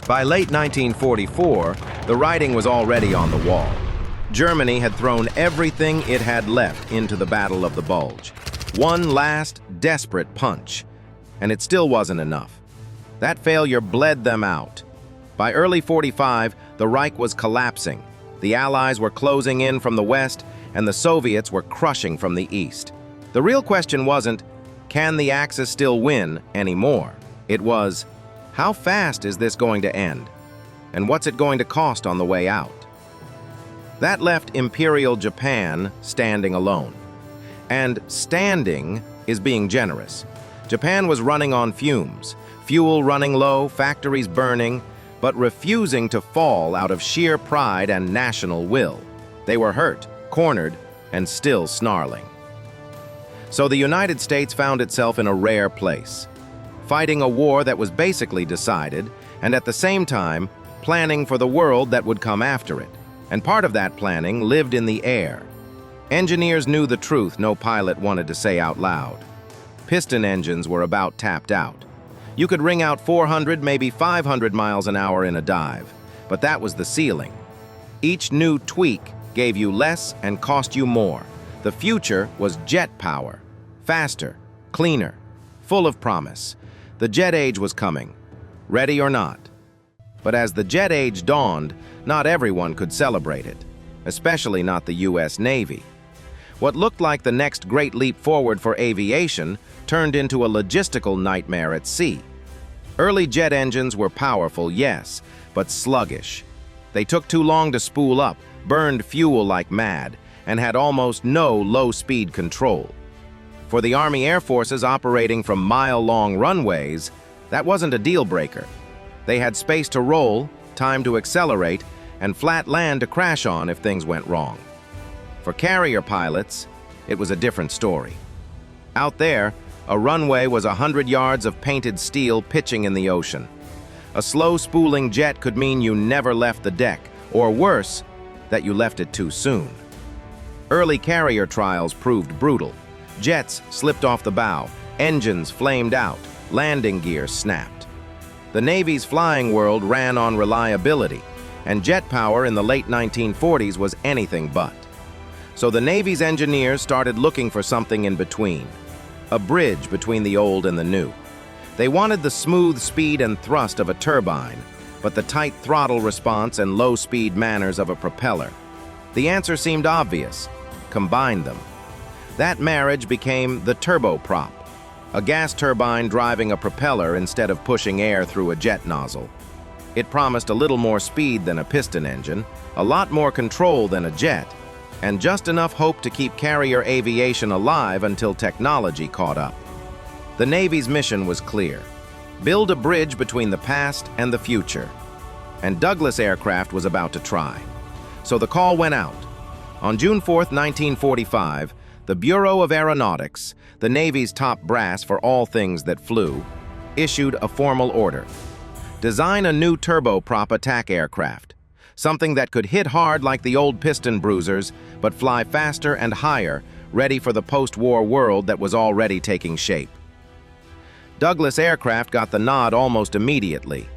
By late 1944, the writing was already on the wall. Germany had thrown everything it had left into the Battle of the Bulge. One last, desperate punch. And it still wasn't enough. That failure bled them out. By early 45, the Reich was collapsing. The Allies were closing in from the west, and the Soviets were crushing from the east. The real question wasn't, can the Axis still win anymore? It was, how fast is this going to end? And what's it going to cost on the way out? That left Imperial Japan standing alone. And standing is being generous. Japan was running on fumes, fuel running low, factories burning, but refusing to fall out of sheer pride and national will. They were hurt, cornered, and still snarling. So the United States found itself in a rare place, fighting a war that was basically decided, and at the same time, planning for the world that would come after it. And part of that planning lived in the air. Engineers knew the truth no pilot wanted to say out loud. Piston engines were about tapped out. You could ring out 400, maybe 500 miles an hour in a dive, but that was the ceiling. Each new tweak gave you less and cost you more. The future was jet power, faster, cleaner, full of promise. The jet age was coming, ready or not. But as the jet age dawned, not everyone could celebrate it, especially not the U.S. Navy. What looked like the next great leap forward for aviation turned into a logistical nightmare at sea. Early jet engines were powerful, yes, but sluggish. They took too long to spool up, burned fuel like mad, and had almost no low-speed control. For the Army Air Forces operating from mile-long runways, that wasn't a deal-breaker. They had space to roll, time to accelerate, and flat land to crash on if things went wrong. For carrier pilots, it was a different story. Out there, a runway was 100 yards of painted steel pitching in the ocean. A slow spooling jet could mean you never left the deck, or worse, that you left it too soon. Early carrier trials proved brutal. Jets slipped off the bow, engines flamed out, landing gear snapped. The Navy's flying world ran on reliability, and jet power in the late 1940s was anything but. So the Navy's engineers started looking for something in between, a bridge between the old and the new. They wanted the smooth speed and thrust of a turbine, but the tight throttle response and low-speed manners of a propeller. The answer seemed obvious: combine them. That marriage became the turboprop, a gas turbine driving a propeller instead of pushing air through a jet nozzle. It promised a little more speed than a piston engine, a lot more control than a jet, and just enough hope to keep carrier aviation alive until technology caught up. The Navy's mission was clear: build a bridge between the past and the future. And Douglas aircraft was about to try. So the call went out. On June 4, 1945, the Bureau of Aeronautics, the Navy's top brass for all things that flew, issued a formal order. Design a new turboprop attack aircraft, something that could hit hard like the old piston bruisers, but fly faster and higher, ready for the post-war world that was already taking shape. Douglas aircraft got the nod almost immediately.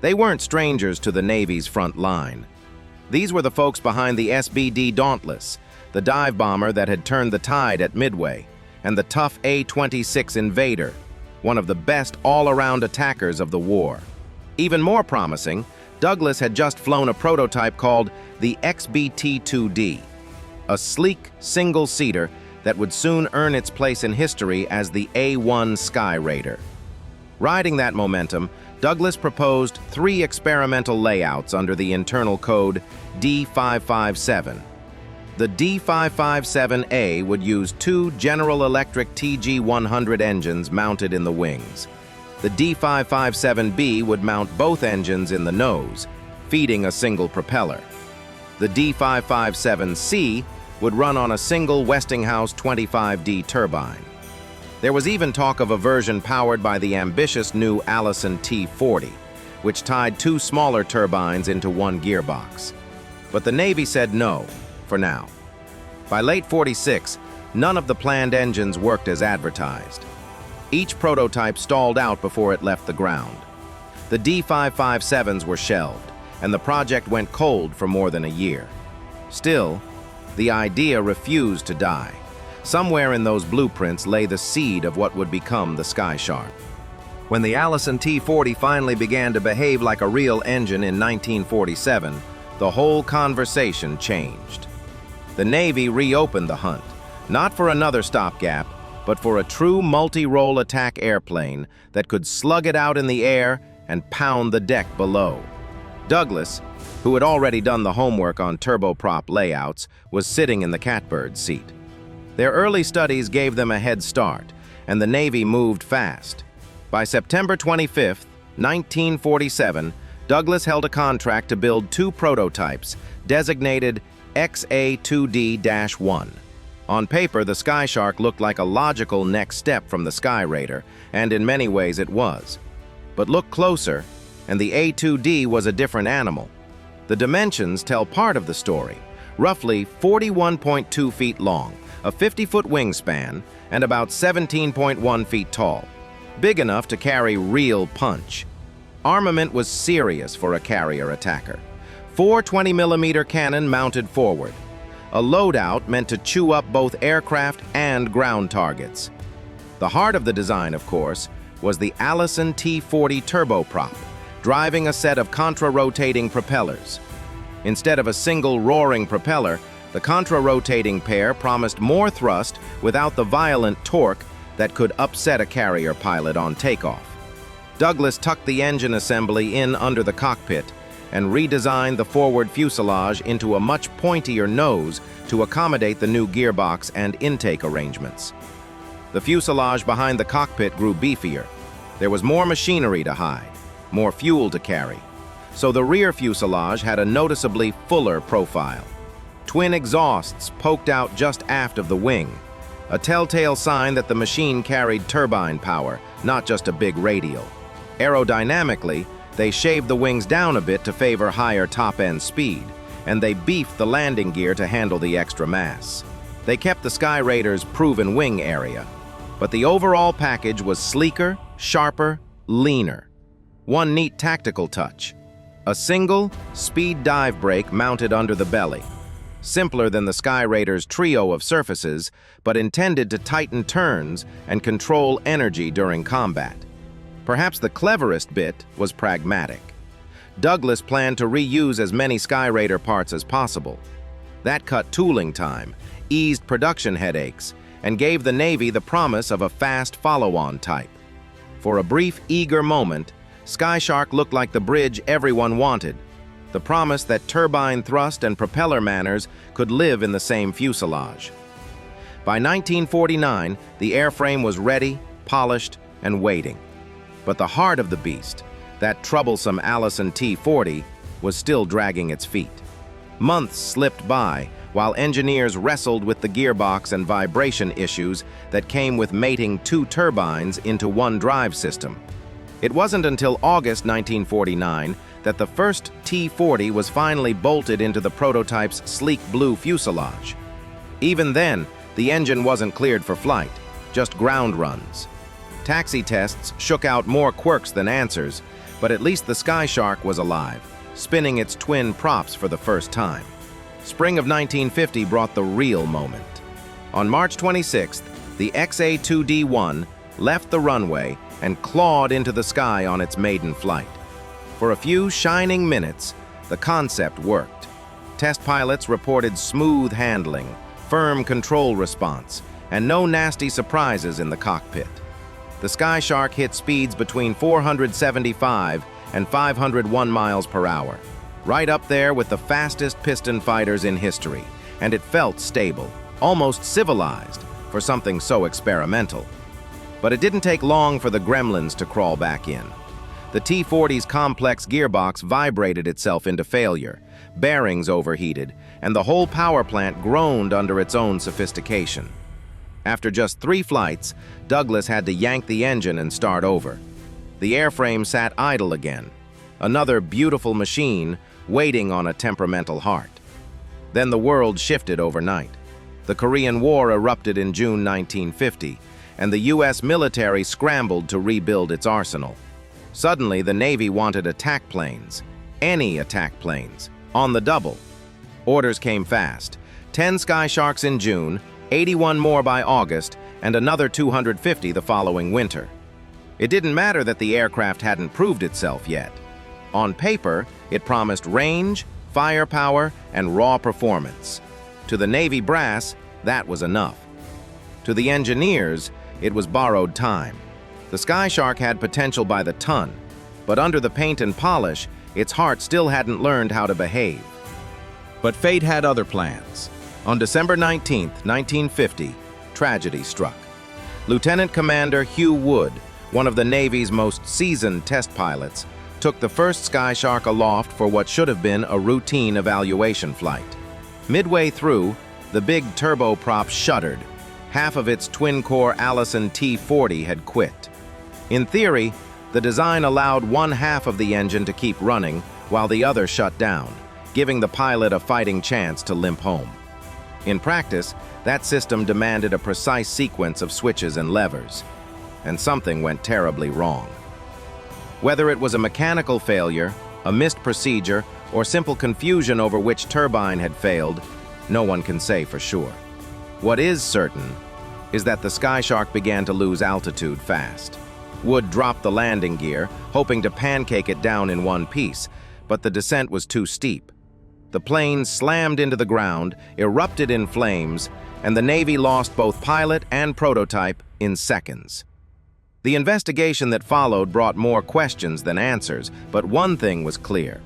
They weren't strangers to the Navy's front line. These were the folks behind the SBD Dauntless, the dive bomber that had turned the tide at Midway, and the tough A-26 Invader, one of the best all-around attackers of the war. Even more promising, Douglas had just flown a prototype called the XBT-2D, a sleek, single-seater that would soon earn its place in history as the A1 Sky Raider. Riding that momentum, Douglas proposed 3 experimental layouts under the internal code D557. The D557A would use 2 General Electric TG100 engines mounted in the wings. The D557B would mount both engines in the nose, feeding a single propeller. The D557C would run on a single Westinghouse 25D turbine. There was even talk of a version powered by the ambitious new Allison T40, which tied 2 smaller turbines into one gearbox. But the Navy said no, for now. By late '46, none of the planned engines worked as advertised. Each prototype stalled out before it left the ground. The D557s were shelved, and the project went cold for more than a year. Still, the idea refused to die. Somewhere in those blueprints lay the seed of what would become the Sky Shark. When the Allison T40 finally began to behave like a real engine in 1947, the whole conversation changed. The Navy reopened the hunt, not for another stopgap, but for a true multi-role attack airplane that could slug it out in the air and pound the deck below. Douglas, who had already done the homework on turboprop layouts, was sitting in the catbird seat. Their early studies gave them a head start, and the Navy moved fast. By September 25, 1947, Douglas held a contract to build 2 prototypes, designated A2D-1. On paper, the Sky Shark looked like a logical next step from the Sky Raider, and in many ways it was. But look closer, and the A2D was a different animal. The dimensions tell part of the story, roughly 41.2 feet long, a 50-foot wingspan, and about 17.1 feet tall. Big enough to carry real punch. Armament was serious for a carrier attacker. 4 20mm cannon mounted forward. A loadout meant to chew up both aircraft and ground targets. The heart of the design, of course, was the Allison T40 turboprop, driving a set of contra-rotating propellers. Instead of a single roaring propeller, the contra-rotating pair promised more thrust without the violent torque that could upset a carrier pilot on takeoff. Douglas tucked the engine assembly in under the cockpit and redesigned the forward fuselage into a much pointier nose to accommodate the new gearbox and intake arrangements. The fuselage behind the cockpit grew beefier. There was more machinery to hide, more fuel to carry, so the rear fuselage had a noticeably fuller profile. Twin exhausts poked out just aft of the wing, a telltale sign that the machine carried turbine power, not just a big radial. Aerodynamically, they shaved the wings down a bit to favor higher top-end speed, and they beefed the landing gear to handle the extra mass. They kept the Sky Raider's proven wing area, but the overall package was sleeker, sharper, leaner. One neat tactical touch: a single, speed dive brake mounted under the belly. Simpler than the Sky Raider's trio of surfaces, but intended to tighten turns and control energy during combat. Perhaps the cleverest bit was pragmatic. Douglas planned to reuse as many Sky Raider parts as possible. That cut tooling time, eased production headaches, and gave the Navy the promise of a fast follow-on type. For a brief, eager moment, Sky Shark looked like the bridge everyone wanted, the promise that turbine thrust and propeller manners could live in the same fuselage. By 1949, the airframe was ready, polished, and waiting. But the heart of the beast, that troublesome Allison T40, was still dragging its feet. Months slipped by while engineers wrestled with the gearbox and vibration issues that came with mating 2 turbines into one drive system. It wasn't until August 1949 that the first T40 was finally bolted into the prototype's sleek blue fuselage. Even then, the engine wasn't cleared for flight, just ground runs. Taxi tests shook out more quirks than answers, but at least the Sky Shark was alive, spinning its twin props for the first time. Spring of 1950 brought the real moment. On March 26th, the A2D-1 left the runway and clawed into the sky on its maiden flight. For a few shining minutes, the concept worked. Test pilots reported smooth handling, firm control response, and no nasty surprises in the cockpit. The Sky Shark hit speeds between 475 and 501 miles per hour, right up there with the fastest piston fighters in history, and it felt stable, almost civilized, for something so experimental. But it didn't take long for the gremlins to crawl back in. The T40's complex gearbox vibrated itself into failure, bearings overheated, and the whole power plant groaned under its own sophistication. After just 3 flights, Douglas had to yank the engine and start over. The airframe sat idle again, another beautiful machine waiting on a temperamental heart. Then the world shifted overnight. The Korean War erupted in June 1950, and the U.S. military scrambled to rebuild its arsenal. Suddenly, the Navy wanted attack planes, any attack planes, on the double. Orders came fast. 10 Sky Sharks in June, 81 more by August, and another 250 the following winter. It didn't matter that the aircraft hadn't proved itself yet. On paper, it promised range, firepower, and raw performance. To the Navy brass, that was enough. To the engineers, it was borrowed time. The Sky Shark had potential by the ton, but under the paint and polish, its heart still hadn't learned how to behave. But fate had other plans. On December 19, 1950, tragedy struck. Lieutenant Commander Hugh Wood, one of the Navy's most seasoned test pilots, took the first Sky Shark aloft for what should have been a routine evaluation flight. Midway through, the big turboprop shuddered. Half of its twin-core Allison T40 had quit. In theory, the design allowed one half of the engine to keep running while the other shut down, giving the pilot a fighting chance to limp home. In practice, that system demanded a precise sequence of switches and levers, and something went terribly wrong. Whether it was a mechanical failure, a missed procedure, or simple confusion over which turbine had failed, no one can say for sure. What is certain is that the Sky Shark began to lose altitude fast. Wood dropped the landing gear, hoping to pancake it down in one piece, but the descent was too steep. The plane slammed into the ground, erupted in flames, and the Navy lost both pilot and prototype in seconds. The investigation that followed brought more questions than answers, but one thing was clear.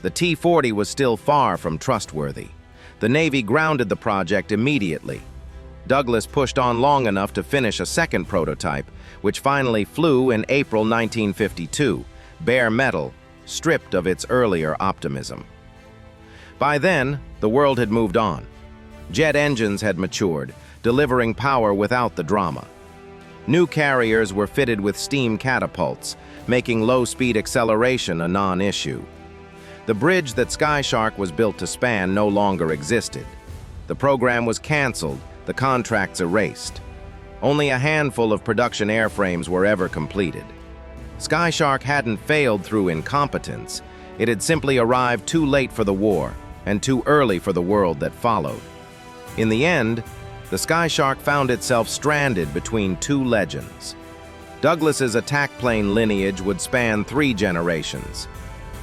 The T-40 was still far from trustworthy. The Navy grounded the project immediately. Douglas pushed on long enough to finish a second prototype, which finally flew in April 1952, bare metal, stripped of its earlier optimism. By then, the world had moved on. Jet engines had matured, delivering power without the drama. New carriers were fitted with steam catapults, making low-speed acceleration a non-issue. The bridge that Sky Shark was built to span no longer existed. The program was canceled, the contracts erased. Only a handful of production airframes were ever completed. Sky Shark hadn't failed through incompetence. It had simply arrived too late for the war and too early for the world that followed. In the end, the Sky Shark found itself stranded between two legends. Douglas's attack plane lineage would span 3 generations.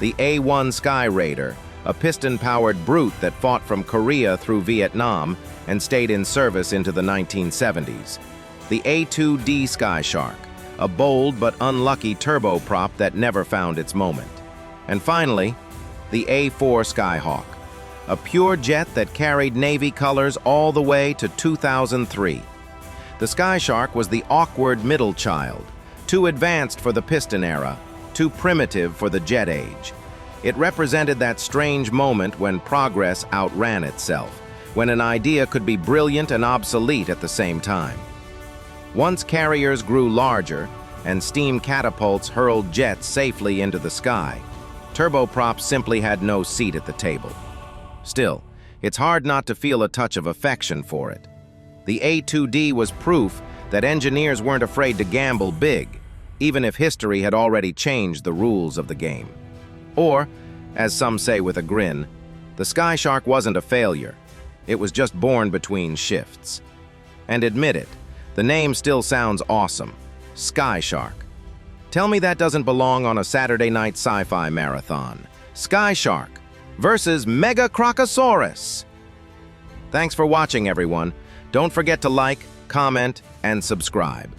The A1 Sky Raider, a piston-powered brute that fought from Korea through Vietnam and stayed in service into the 1970s. The A2D Sky Shark, a bold but unlucky turboprop that never found its moment. And finally, the A4 Skyhawk, a pure jet that carried Navy colors all the way to 2003. The Sky Shark was the awkward middle child, too advanced for the piston era, too primitive for the jet age. It represented that strange moment when progress outran itself, when an idea could be brilliant and obsolete at the same time. Once carriers grew larger and steam catapults hurled jets safely into the sky, turboprops simply had no seat at the table. Still, it's hard not to feel a touch of affection for it. The A2D was proof that engineers weren't afraid to gamble big, even if history had already changed the rules of the game. Or, as some say with a grin, the Sky Shark wasn't a failure. It was just born between shifts. And admit it, the name still sounds awesome. Sky Shark. Tell me that doesn't belong on a Saturday night sci-fi marathon. Sky Shark versus Mega Crocosaurus. Thanks for watching, everyone. Don't forget to like, comment, and subscribe.